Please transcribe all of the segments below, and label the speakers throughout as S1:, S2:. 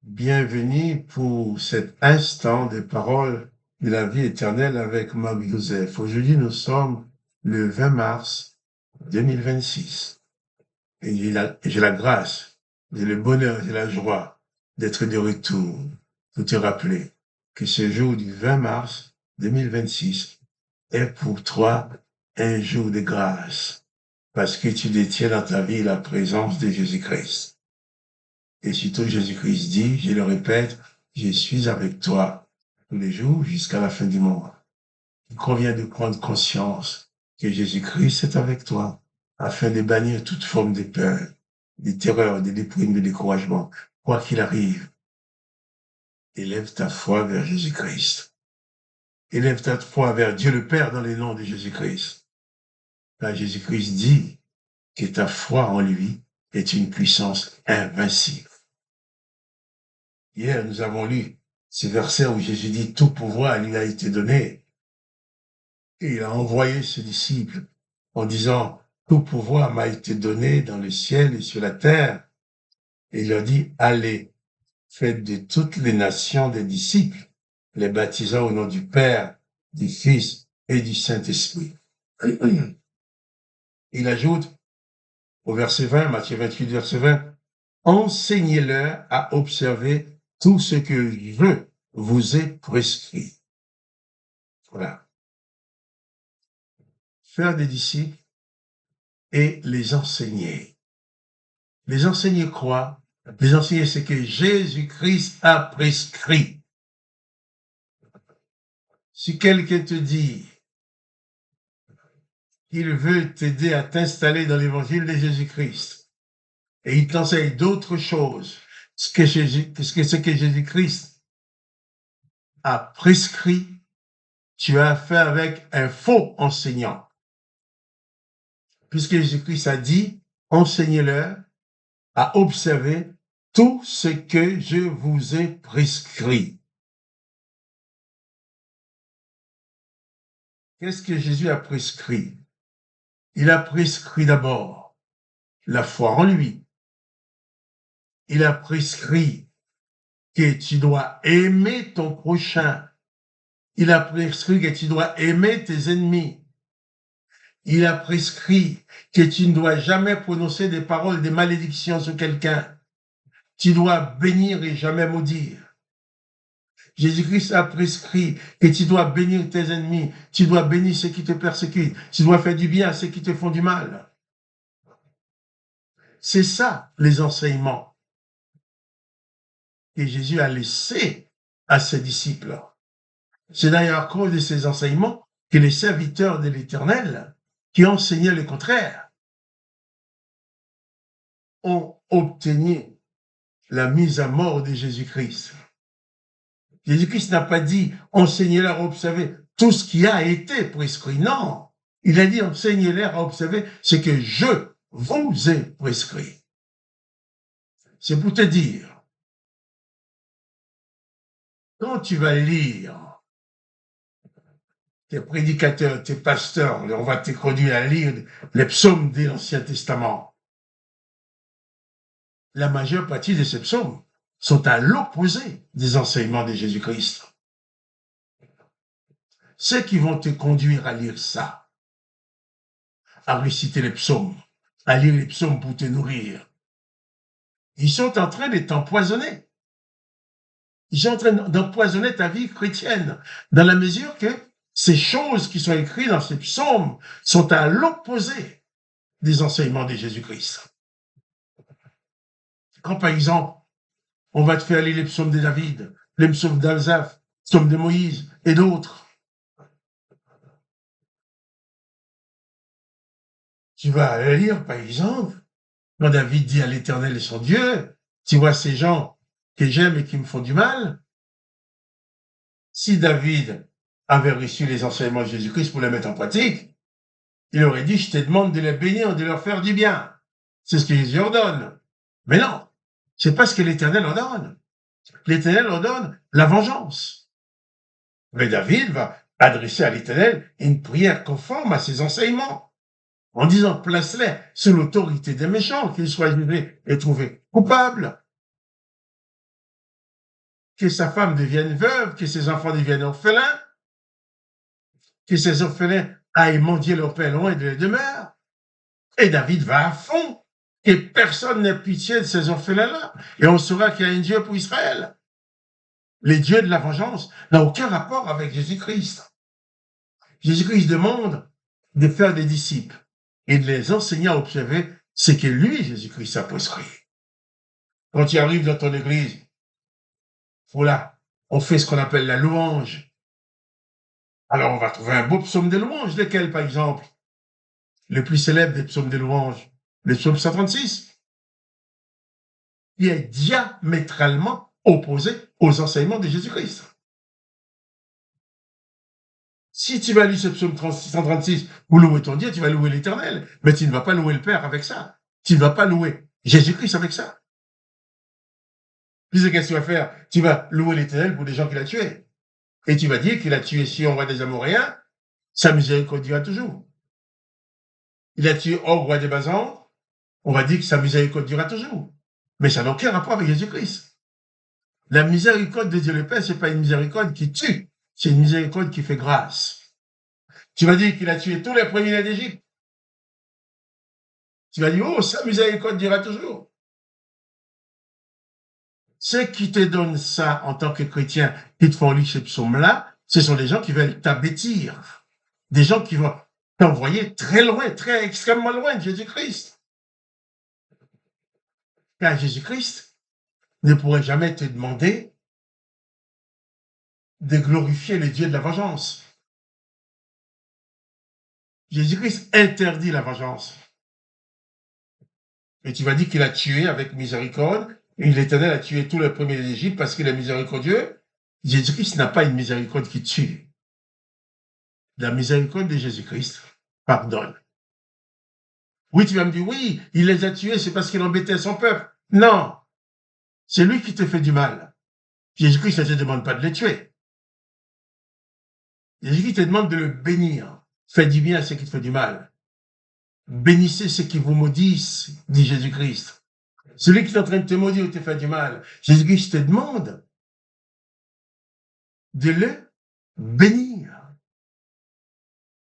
S1: Bienvenue pour cet instant des paroles de la vie éternelle avec Marc Joseph. Aujourd'hui, nous sommes le 20 mars 2026 et j'ai la grâce, j'ai le bonheur, j'ai la joie d'être de retour pour te rappeler que ce jour du 20 mars 2026 est pour toi un jour de grâce parce que tu détiens dans ta vie la présence de Jésus-Christ. Et surtout, Jésus-Christ dit, je le répète, je suis avec toi tous les jours jusqu'à la fin du monde. Il convient de prendre conscience que Jésus-Christ est avec toi afin de bannir toute forme de peur, de terreur, de déprime, de découragement. Quoi qu'il arrive, élève ta foi vers Jésus-Christ. Élève ta foi vers Dieu le Père dans le nom de Jésus-Christ. Car Jésus-Christ dit que ta foi en lui est une puissance invincible. Hier, nous avons lu ce verset où Jésus dit « Tout pouvoir lui a été donné ». Et il a envoyé ses disciples en disant « Tout pouvoir m'a été donné dans le ciel et sur la terre ». Et il leur dit « Allez, faites de toutes les nations des disciples, les baptisant au nom du Père, du Fils et du Saint-Esprit ». Il ajoute au verset 20, Matthieu 28, verset 20, « Enseignez-leur à observer tout ce que je vous ai prescrit. » Voilà. Faire des disciples et les enseigner. Les enseigner quoi? Les enseigner ce que Jésus-Christ a prescrit. Si quelqu'un te dit qu'il veut t'aider à t'installer dans l'évangile de Jésus-Christ et il t'enseigne d'autres choses, ce que Jésus-Christ a prescrit, tu as affaire avec un faux enseignant. Puisque Jésus-Christ a dit, enseignez-leur à observer tout ce que je vous ai prescrit. Qu'est-ce que Jésus a prescrit? Il a prescrit d'abord la foi en lui. Il a prescrit que tu dois aimer ton prochain. Il a prescrit que tu dois aimer tes ennemis. Il a prescrit que tu ne dois jamais prononcer des paroles de malédiction sur quelqu'un. Tu dois bénir et jamais maudire. Jésus-Christ a prescrit que tu dois bénir tes ennemis, tu dois bénir ceux qui te persécutent, tu dois faire du bien à ceux qui te font du mal. C'est ça, les enseignements que Jésus a laissés à ses disciples. C'est d'ailleurs à cause de ces enseignements que les serviteurs de l'Éternel, qui enseignaient le contraire, ont obtenu la mise à mort de Jésus-Christ. Jésus-Christ n'a pas dit « enseignez-leur à observer tout ce qui a été prescrit ». Non, il a dit « enseignez-leur à observer ce que je vous ai prescrit ». C'est pour te dire, quand tu vas lire tes prédicateurs, tes pasteurs, on va te conduire à lire les psaumes de l'Ancien Testament, la majeure partie de ces psaumes sont à l'opposé des enseignements de Jésus-Christ. Ceux qui vont te conduire à lire ça, à réciter les psaumes, à lire les psaumes pour te nourrir, ils sont en train de t'empoisonner. Ils sont en train d'empoisonner ta vie chrétienne, dans la mesure que ces choses qui sont écrites dans ces psaumes sont à l'opposé des enseignements de Jésus-Christ. Quand, par exemple, on va te faire lire les psaumes de David, les psaumes d'Asaph, les psaumes de Moïse et d'autres, tu vas lire, par exemple, quand David dit à l'Éternel et son Dieu, tu vois ces gens que j'aime et qui me font du mal. Si David avait reçu les enseignements de Jésus-Christ pour les mettre en pratique, il aurait dit, je te demande de les bénir, de leur faire du bien. C'est ce que Jésus ordonne. Mais non, c'est pas ce que l'Éternel ordonne. L'Éternel ordonne la vengeance. Mais David va adresser à l'Éternel une prière conforme à ses enseignements, en disant, place-les sous l'autorité des méchants, qu'ils soient jugés et trouvés coupables. que sa femme devienne veuve, que ses enfants deviennent orphelins, que ses orphelins aillent mendier leur pain loin de la demeure. Et David va à fond. Et personne n'a pitié de ces orphelins-là. Et on saura qu'il y a un Dieu pour Israël. Les dieux de la vengeance n'ont aucun rapport avec Jésus-Christ. Jésus-Christ demande de faire des disciples et de les enseigner à observer ce que lui, Jésus-Christ, a prescrit. Quand tu arrives dans ton église, voilà, on fait ce qu'on appelle la louange. Alors, on va trouver un beau psaume de louange. Lequel, par exemple? Le plus célèbre des psaumes de louange, le psaume 136, qui est diamétralement opposé aux enseignements de Jésus-Christ. Si tu vas lire ce psaume 136 pour louer ton Dieu, tu vas louer l'Éternel, mais tu ne vas pas louer le Père avec ça. Tu ne vas pas louer Jésus-Christ avec ça. Puis qu'est-ce que tu vas faire? Tu vas louer l'Éternel pour des gens qu'il a tués. Et tu vas dire qu'il a tué Sion, roi des Amoréens, sa miséricorde dira toujours. Il a tué Og, roi des Basans, on va dire que sa miséricorde dura toujours. Mais ça n'a aucun rapport avec Jésus-Christ. La miséricorde de Dieu le Père, c'est pas une miséricorde qui tue, c'est une miséricorde qui fait grâce. Tu vas dire qu'il a tué tous les premiers d'Égypte. Tu vas dire, oh, sa miséricorde dura toujours. Ceux qui te donnent ça en tant que chrétien, qui te font lire ce psaume-là, ce sont des gens qui veulent t'abêtir. Des gens qui vont t'envoyer très loin, très extrêmement loin de Jésus-Christ. Car Jésus-Christ ne pourrait jamais te demander de glorifier le Dieu de la vengeance. Jésus-Christ interdit la vengeance. Et tu vas dire qu'il a tué avec miséricorde, et l'Éternel a tué tous les premiers d'Égypte parce qu'il est miséricordieux. Jésus-Christ n'a pas une miséricorde qui tue. La miséricorde de Jésus-Christ pardonne. Oui, tu vas me dire, oui, il les a tués, c'est parce qu'il embêtait son peuple. Non, c'est lui qui te fait du mal. Jésus-Christ ne te demande pas de les tuer. Jésus-Christ te demande de le bénir. Fais du bien à ceux qui te font du mal. Bénissez ceux qui vous maudissent, dit Jésus-Christ. Celui qui est en train de te maudire ou te fait du mal, Jésus-Christ te demande de le bénir.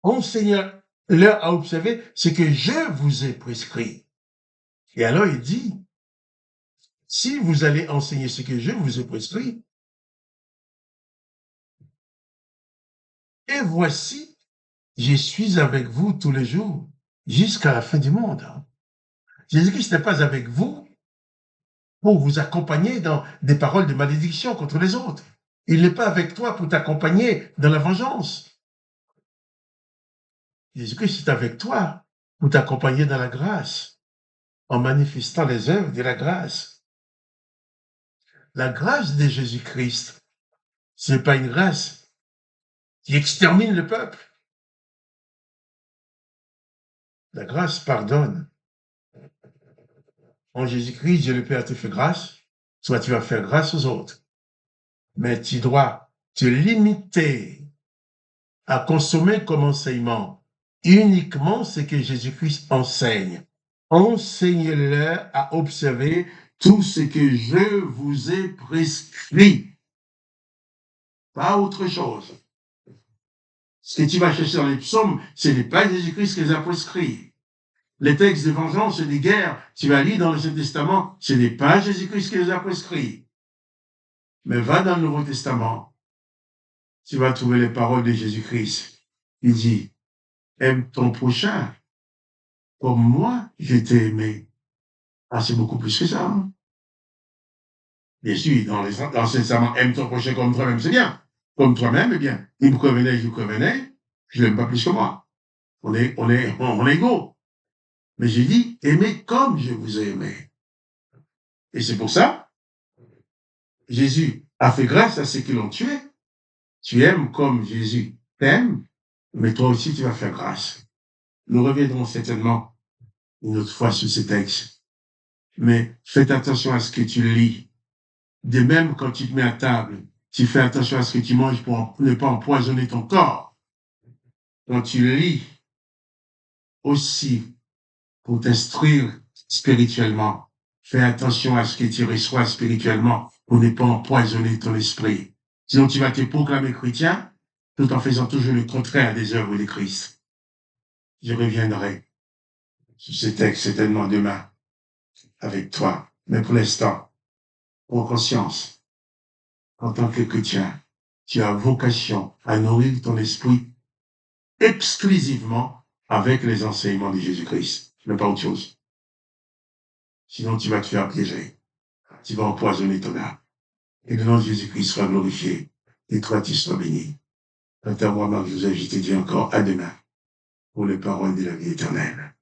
S1: Enseignez-leur à observer ce que je vous ai prescrit. Et alors il dit, si vous allez enseigner ce que je vous ai prescrit, et voici, je suis avec vous tous les jours, jusqu'à la fin du monde. Jésus-Christ n'est pas avec vous pour vous accompagner dans des paroles de malédiction contre les autres. Il n'est pas avec toi pour t'accompagner dans la vengeance. Jésus-Christ est avec toi pour t'accompagner dans la grâce, en manifestant les œuvres de la grâce. La grâce de Jésus-Christ, ce n'est pas une grâce qui extermine le peuple. La grâce pardonne. En Jésus-Christ, Dieu le Père te fait grâce, soit tu vas faire grâce aux autres. Mais tu dois te limiter à consommer comme enseignement uniquement ce que Jésus-Christ enseigne. Enseignez-leur à observer tout ce que je vous ai prescrit. Pas autre chose. Ce que tu vas chercher dans les psaumes, ce n'est pas Jésus-Christ qui les a prescrits. Les textes de vengeance et de guerre, tu vas lire dans l'Ancien Testament, ce n'est pas Jésus-Christ qui les a prescrits. Mais va dans le Nouveau Testament, tu vas trouver les paroles de Jésus-Christ. Il dit, aime ton prochain comme moi, je t'ai aimé. Ah, c'est beaucoup plus que ça. Hein? Bien sûr, dans l'Ancien Testament, aime ton prochain comme toi-même, c'est bien. Comme toi-même, eh bien, il me convenait, je vous convenais, je l'aime pas plus que moi. On est égaux. Mais j'ai dit, aimez comme je vous ai aimé. Et c'est pour ça, Jésus a fait grâce à ceux qui l'ont tué. Tu aimes comme Jésus t'aime, mais toi aussi tu vas faire grâce. Nous reviendrons certainement une autre fois sur ces textes. Mais faites attention à ce que tu lis. De même, quand tu te mets à table, tu fais attention à ce que tu manges pour ne pas empoisonner ton corps. Quand tu lis aussi pour t'instruire spirituellement, Fais attention à ce que tu reçois spirituellement pour ne pas empoisonner ton esprit. Sinon, tu vas te proclamer chrétien tout en faisant toujours le contraire des œuvres de Christ. Je reviendrai sur ce texte certainement demain avec toi. Mais pour l'instant, prends conscience, en tant que chrétien, tu as vocation à nourrir ton esprit exclusivement avec les enseignements de Jésus-Christ. Ce n'est pas autre chose. Sinon, tu vas te faire piéger. Tu vas empoisonner ton âme. Et le nom de Jésus-Christ soit glorifié. Et toi, tu sois béni. Quant à moi, Marc-Joseph, je te dis encore à demain pour les paroles de la vie éternelle.